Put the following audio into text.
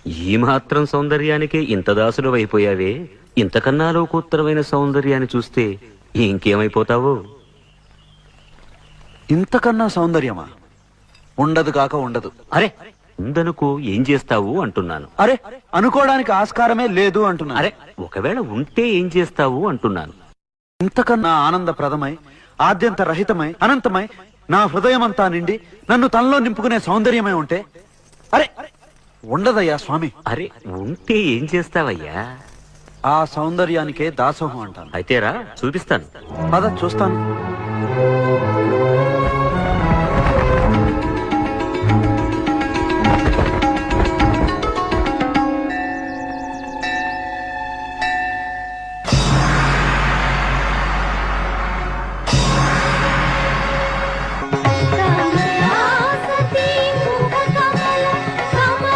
ఈ మాత్రం సౌందర్యానికి ఇంత దాసుడు అయిపోయావే, ఇంతకన్నా లోకోత్తరమైన సౌందర్యాన్ని చూస్తే ఇంకేమైపోతావో. ఇంతకన్నా సౌందర్యమా? ఉండదు కాక ఉండదు. అరే ఉందనుకో ఏం చేస్తావు అంటున్నాను. అరే అనుకోవడానికి ఆస్కారమే లేదు అంటున్నా. అరే ఒకవేళ ఉంటే ఏం చేస్తావు అంటున్నాను. ఇంతకన్నా ఆనందప్రదమై, ఆద్యంత రహితమై, అనంతమై, నా హృదయమంతా నిండి నన్ను తనలో నింపుకునే సౌందర్యమై ఉంటే అరే ఉండదయ్యా స్వామి. అరే ఉంటే ఏం చేస్తావయ్యా? ఆ సౌందర్యానికే దాసోహం అంటాను. అయితేరా చూపిస్తాను. పద చూస్తాను.